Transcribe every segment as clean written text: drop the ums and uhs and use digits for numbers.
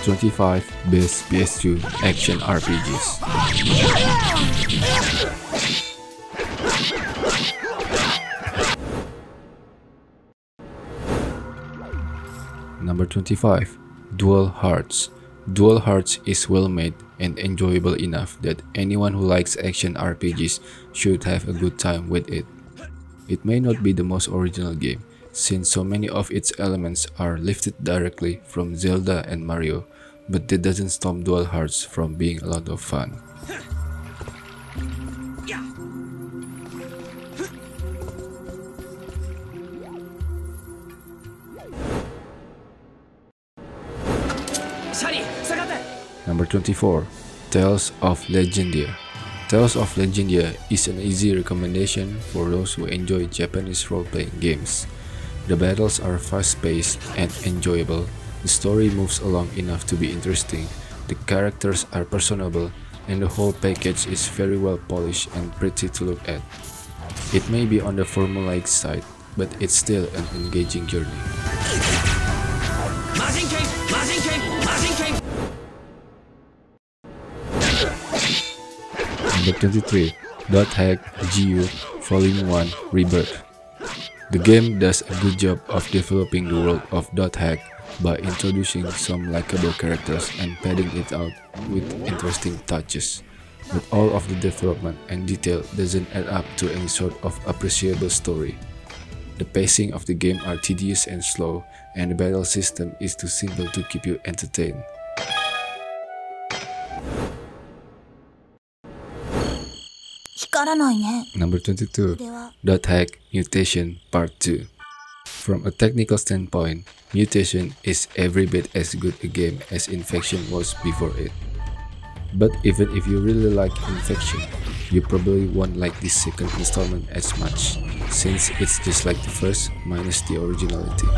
25 Best PS2 Action RPGs. Number 25. Dual Hearts. Dual Hearts is well made and enjoyable enough that anyone who likes action RPGs should have a good time with it. It may not be the most original game, since so many of its elements are lifted directly from Zelda and Mario, but that doesn't stop Dual Hearts from being a lot of fun. Number 24. Tales of Legendia. Tales of Legendia is an easy recommendation for those who enjoy Japanese role-playing games. The battles are fast-paced and enjoyable, the story moves along enough to be interesting, the characters are personable, and the whole package is very well polished and pretty to look at. It may be on the formulaic side, but it's still an engaging journey. Number 23. .hack GU Volume 1 Rebirth. The game does a good job of developing the world of .hack by introducing some likable characters and padding it out with interesting touches. But all of the development and detail doesn't add up to any sort of appreciable story. The pacing of the game are tedious and slow, and the battle system is too simple to keep you entertained. Number 22. .hack Mutation Part 2. From a technical standpoint, Mutation is every bit as good a game as Infection was before it. But even if you really like Infection, you probably won't like this second installment as much, since it's just like the first minus the originality.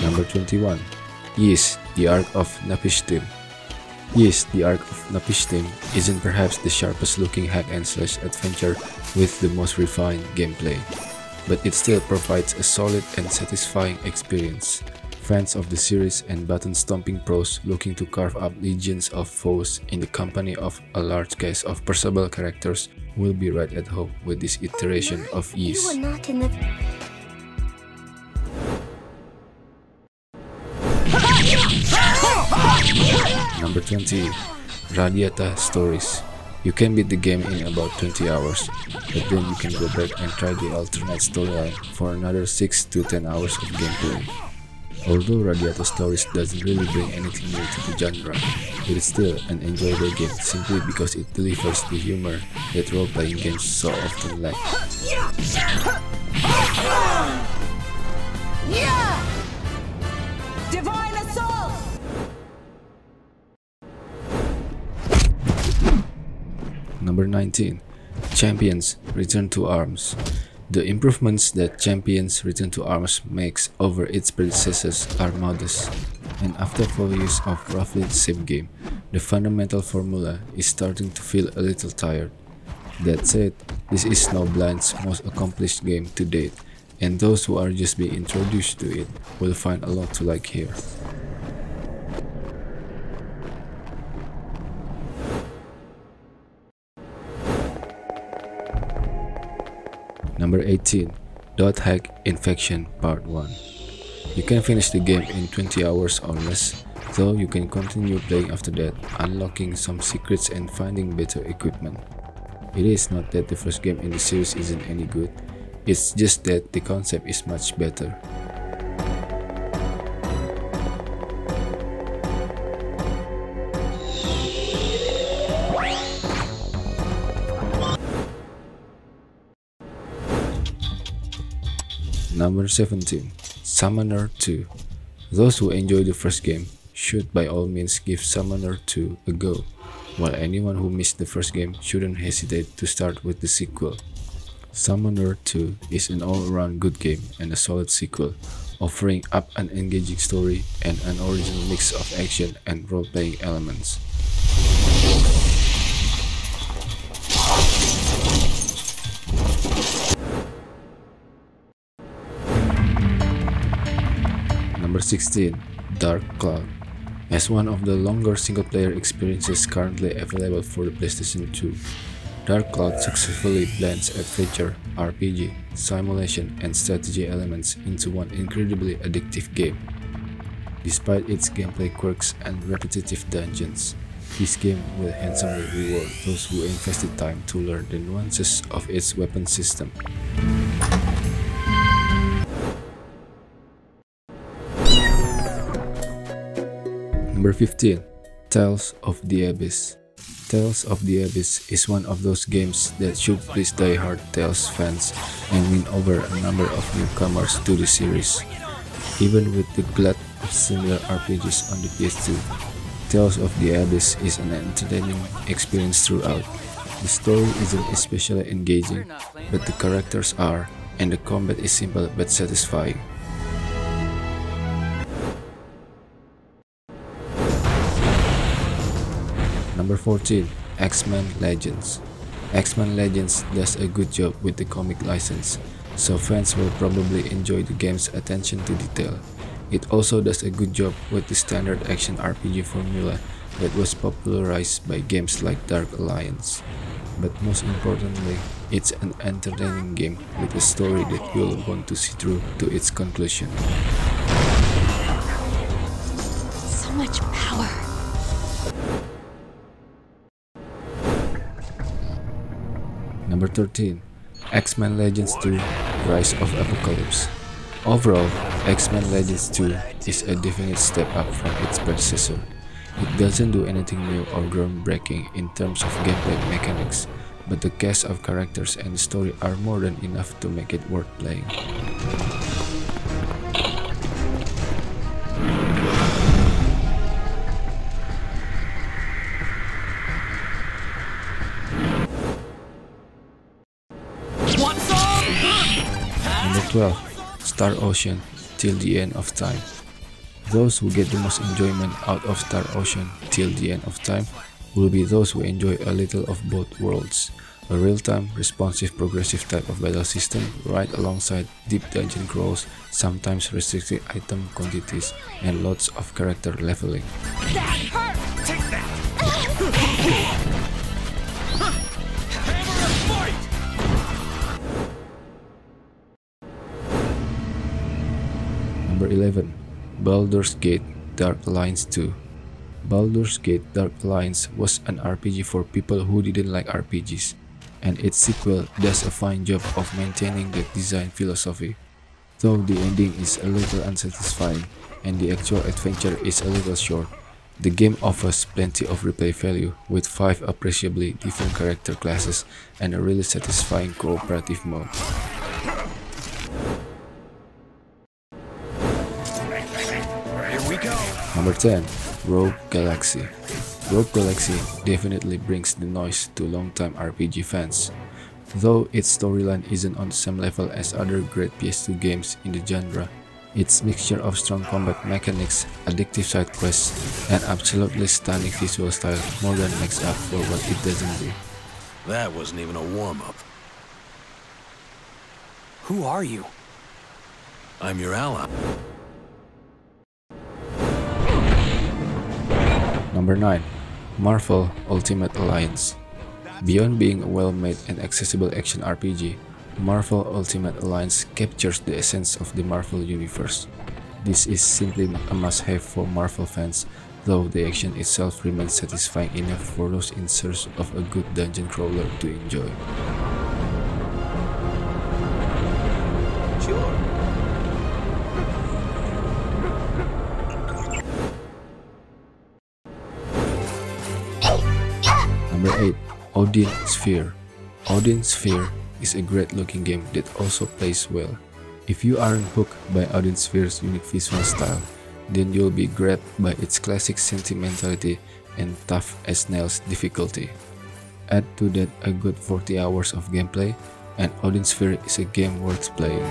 Number 21. Ys, the Ark of Napishtim. Ys, the Ark of Napishtim isn't perhaps the sharpest looking hack and slash adventure with the most refined gameplay, but it still provides a solid and satisfying experience. Fans of the series and button stomping pros looking to carve up legions of foes in the company of a large cast of personable characters will be right at home with this iteration of Ys. Number 20. Radiata Stories. You can beat the game in about 20 hours, but then you can go back and try the alternate storyline for another 6 to 10 hours of gameplay. Although Radiata Stories doesn't really bring anything new to the genre, it is still an enjoyable game simply because it delivers the humor that role-playing games so often lack. Divine Assault! Number 19. Champions Return to Arms. The improvements that Champions Return to Arms makes over its predecessors are modest, and after 4 years of roughly the same game, the fundamental formula is starting to feel a little tired. That said, this is Snowblind's most accomplished game to date, and those who are just being introduced to it will find a lot to like here. Number 18. .hack Infection Part 1. You can finish the game in 20 hours or less, though you can continue playing after that, unlocking some secrets and finding better equipment. It is not that the first game in the series isn't any good, it's just that the concept is much better. Number 17. Summoner 2. Those who enjoy the first game should by all means give Summoner 2 a go, while anyone who missed the first game shouldn't hesitate to start with the sequel. Summoner 2 is an all-around good game and a solid sequel, offering up an engaging story and an original mix of action and role-playing elements. Number 16. Dark Cloud. As one of the longer single-player experiences currently available for the PlayStation 2, Dark Cloud successfully blends adventure, RPG, simulation, and strategy elements into one incredibly addictive game. Despite its gameplay quirks and repetitive dungeons, this game will handsomely reward those who invested time to learn the nuances of its weapon system. Number 15. Tales of the Abyss. Tales of the Abyss is one of those games that should please die-hard Tales fans and win over a number of newcomers to the series. Even with the glut of similar RPGs on the PS2, Tales of the Abyss is an entertaining experience throughout. The story isn't especially engaging, but the characters are, and the combat is simple but satisfying. Number 14. X-Men Legends. X-Men Legends does a good job with the comic license, so fans will probably enjoy the game's attention to detail. It also does a good job with the standard action RPG formula that was popularized by games like Dark Alliance. But most importantly, it's an entertaining game with a story that you'll want to see through to its conclusion. So much power. Number 13. X-Men Legends 2 Rise of Apocalypse. Overall, X-Men Legends 2 is a definite step up from its predecessor. It doesn't do anything new or groundbreaking in terms of gameplay mechanics, but the cast of characters and the story are more than enough to make it worth playing. Number 12. Star Ocean Till the End of Time. Those who get the most enjoyment out of Star Ocean Till the End of Time will be those who enjoy a little of both worlds, a real-time, responsive, progressive type of battle system right alongside deep dungeon crawls, sometimes restricted item quantities, and lots of character leveling. That hurt! Take that! Number 11. Baldur's Gate Dark Alliance 2. Baldur's Gate Dark Alliance was an RPG for people who didn't like RPGs, and its sequel does a fine job of maintaining that design philosophy. Though the ending is a little unsatisfying and the actual adventure is a little short, the game offers plenty of replay value with 5 appreciably different character classes and a really satisfying cooperative mode. Number 10. Rogue Galaxy. Rogue Galaxy definitely brings the noise to longtime RPG fans. Though its storyline isn't on the same level as other great PS2 games in the genre, its mixture of strong combat mechanics, addictive side quests, and absolutely stunning visual style more than makes up for what it doesn't do. That wasn't even a warm-up. Who are you? I'm your ally. Number 9. Marvel Ultimate Alliance. Beyond being a well-made and accessible action RPG, Marvel Ultimate Alliance captures the essence of the Marvel Universe. This is simply a must-have for Marvel fans, though the action itself remains satisfying enough for those in search of a good dungeon crawler to enjoy. Number 8. Odin Sphere. Odin Sphere is a great looking game that also plays well. If you aren't hooked by Odin Sphere's unique visual style, then you'll be grabbed by its classic sentimentality and tough as nails difficulty. Add to that a good 40 hours of gameplay, and Odin Sphere is a game worth playing.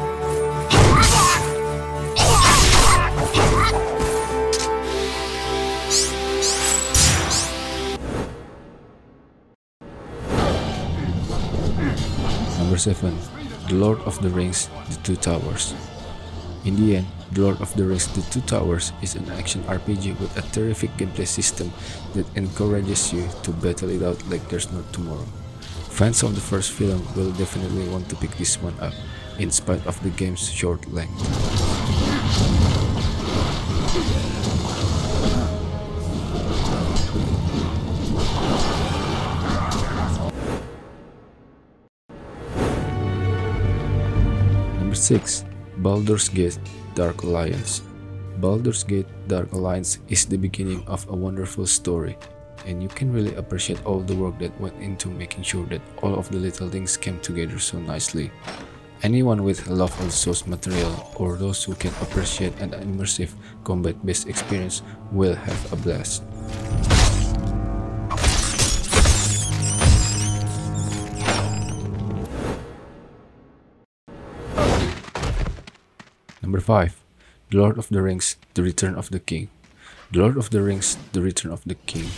Number 7. The Lord of the Rings The Two Towers. In the end, The Lord of the Rings The Two Towers is an action RPG with a terrific gameplay system that encourages you to battle it out like there's no tomorrow. Fans of the first film will definitely want to pick this one up, in spite of the game's short length. Number 6. Baldur's Gate Dark Alliance. Baldur's Gate Dark Alliance is the beginning of a wonderful story, and you can really appreciate all the work that went into making sure that all of the little things came together so nicely. Anyone with a love of the source material, or those who can appreciate an immersive combat-based experience, will have a blast. Number 5. The Lord of the Rings The Return of the King. The Lord of the Rings The Return of the King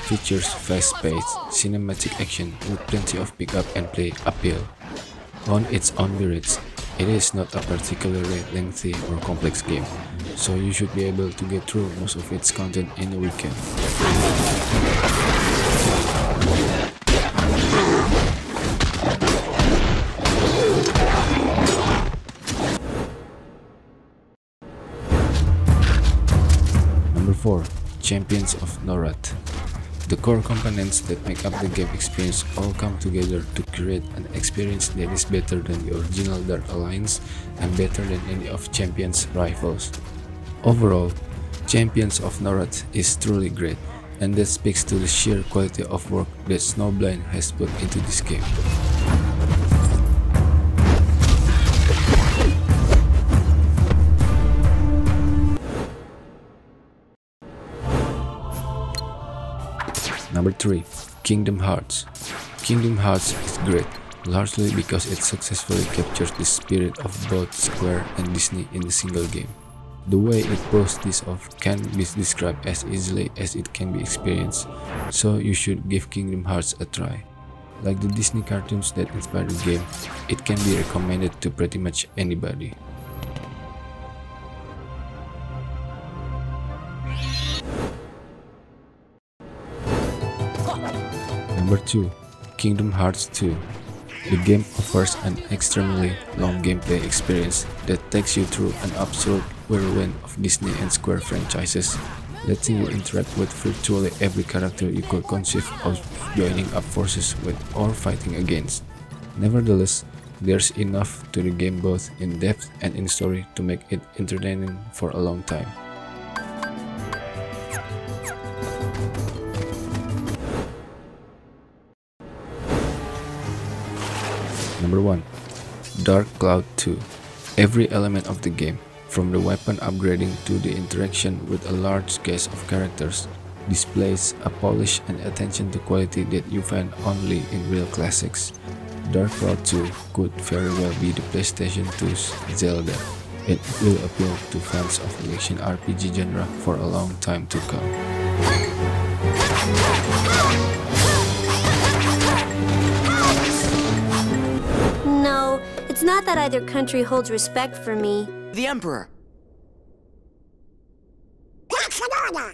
features fast-paced, cinematic action with plenty of pick-up and play appeal. On its own merits, it is not a particularly lengthy or complex game, so you should be able to get through most of its content in a weekend. Number 4. Champions of Norrath. The core components that make up the game experience all come together to create an experience that is better than the original Dark Alliance and better than any of Champions' rivals. Overall, Champions of Norrath is truly great, and that speaks to the sheer quality of work that Snowblind has put into this game. Number 3. Kingdom Hearts. Kingdom Hearts is great, largely because it successfully captures the spirit of both Square and Disney in a single game. The way it pulls this off can't be described as easily as it can be experienced, so you should give Kingdom Hearts a try. Like the Disney cartoons that inspired the game, it can be recommended to pretty much anybody. Number 2. Kingdom Hearts 2. The game offers an extremely long gameplay experience that takes you through an absolute whirlwind of Disney and Square franchises, letting you interact with virtually every character you could conceive of joining up forces with or fighting against. Nevertheless, there's enough to the game both in depth and in story to make it entertaining for a long time. Number 1. Dark Cloud 2. Every element of the game, from the weapon upgrading to the interaction with a large cast of characters, displays a polish and attention to quality that you find only in real classics. Dark Cloud 2 could very well be the PlayStation 2's Zelda, and it will appeal to fans of the action RPG genre for a long time to come. No, it's not that either country holds respect for me. The Emperor. That's an order!